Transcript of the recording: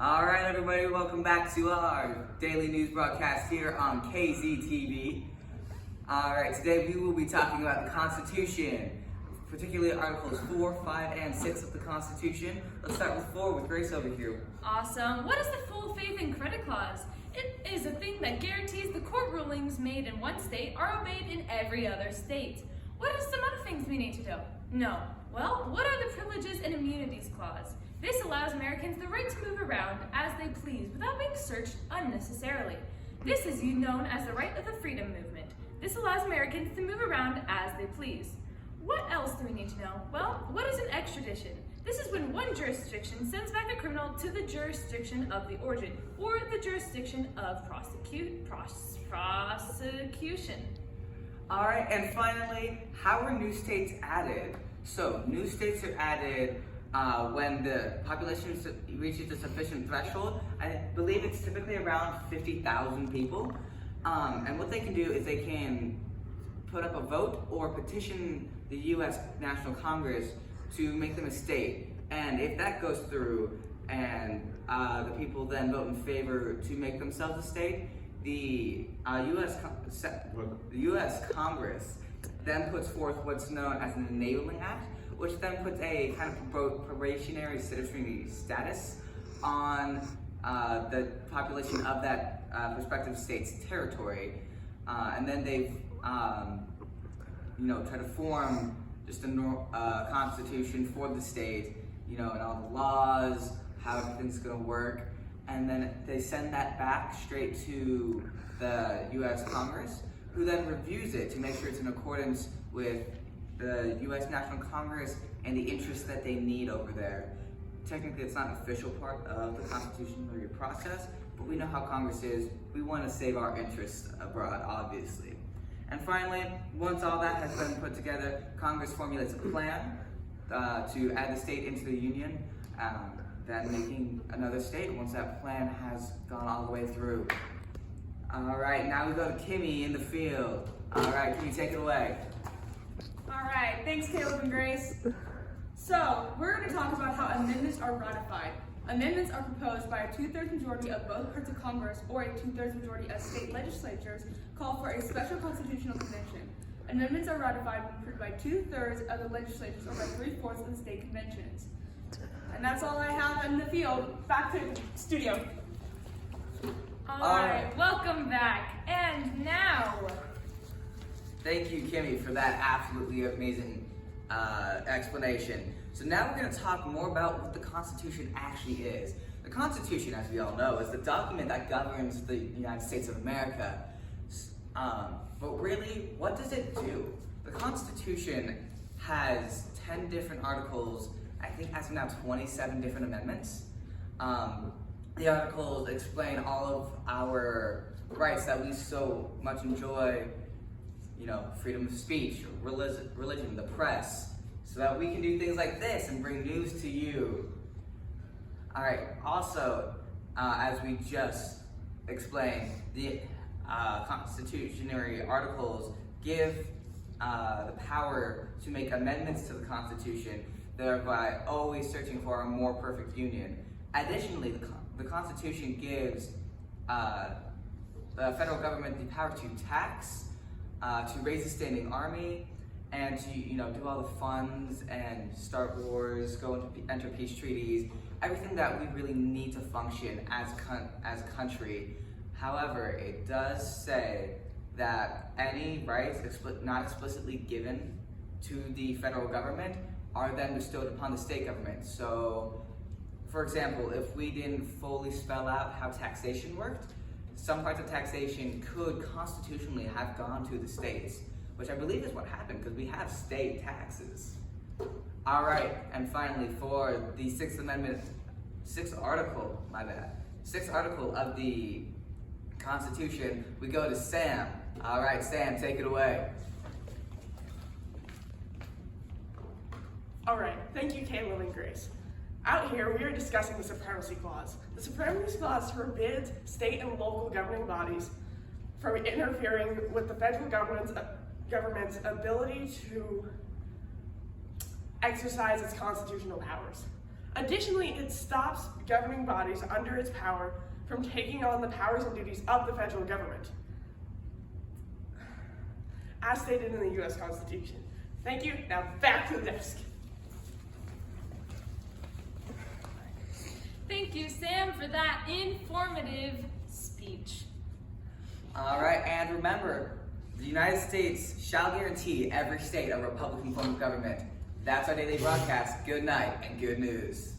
All right, everybody, welcome back to our daily news broadcast here on KZTV. All right, today we will be talking about the Constitution, particularly Articles 4, 5, and 6 of the Constitution. Let's start with 4 with Grace over here. Awesome. What is the full faith and credit clause? It is a thing that guarantees the court rulings made in one state are obeyed in every other state. What are some other things we need to know? Well, what are the privileges and immunities clause? This allows Americans the right to move around as they please without being searched unnecessarily. This is known as the right of the freedom movement. This allows Americans to move around as they please. What else do we need to know? Well, what is an extradition? This is when one jurisdiction sends back a criminal to the jurisdiction of the origin, or the jurisdiction of prosecution. All right, and finally, how are new states added? So, new states are added when the population reaches a sufficient threshold. I believe it's typically around 50,000 people. And what they can do is they can put up a vote or petition the U.S. National Congress to make them a state. And if that goes through and the people then vote in favor to make themselves a state, the U.S. Congress then puts forth what's known as an Enabling Act, which then puts a kind of probationary citizenry status on the population of that prospective state's territory. And then they've, try to form just a constitution for the state, and all the laws, how everything's gonna work. And then they send that back straight to the U.S. Congress, who then reviews it to make sure it's in accordance with the U.S. National Congress and the interests that they need over there. Technically, it's not an official part of the constitutional process, but we know how Congress is. We want to save our interests abroad, obviously. And finally, once all that has been put together, Congress formulates a plan to add the state into the Union, then making another state once that plan has gone all the way through. All right, now we go to Kimmy in the field. All right, Kimmy, take it away. All right, thanks Caleb and Grace. So, we're going to talk about how amendments are ratified. Amendments are proposed by a 2/3 majority of both parts of Congress or a 2/3 majority of state legislatures call for a special constitutional convention. Amendments are ratified when approved by 2/3 of the legislatures or by 3/4 of the state conventions. And that's all I have in the field. Back to the studio. All right, welcome back. And now, Thank you, Kimmy, for that absolutely amazing explanation. So now we're going to talk more about what the Constitution actually is. The Constitution, as we all know, is the document that governs the United States of America. But really, what does it do? The Constitution has 10 different articles, I think as of now 27 different amendments. The articles explain all of our rights that we so much enjoy, freedom of speech, religion, the press, so that we can do things like this and bring news to you. All right, also, as we just explained, the constitutionary articles give the power to make amendments to the Constitution, thereby always searching for a more perfect union. Additionally, the Constitution gives the federal government the power to tax, to raise a standing army, and to do all the funds and start wars, enter peace treaties, everything that we really need to function as a country. However, it does say that any rights not explicitly given to the federal government are then bestowed upon the state government. So, for example, if we didn't fully spell out how taxation worked, some parts of taxation could constitutionally have gone to the states, which I believe is what happened because we have state taxes. All right, and finally, for the Sixth Article of the Constitution, we go to Sam. All right, Sam, take it away. All right, thank you, Caleb and Grace. Out here, we are discussing the Supremacy Clause. The Supremacy Clause forbids state and local governing bodies from interfering with the federal government's ability to exercise its constitutional powers. Additionally, it stops governing bodies under its power from taking on the powers and duties of the federal government, as stated in the U.S. Constitution. Thank you. Now back to the desk. Thank you, Sam, for that informative speech. All right, and remember, the United States shall guarantee every state a Republican form of government. That's our daily broadcast. Good night and good news.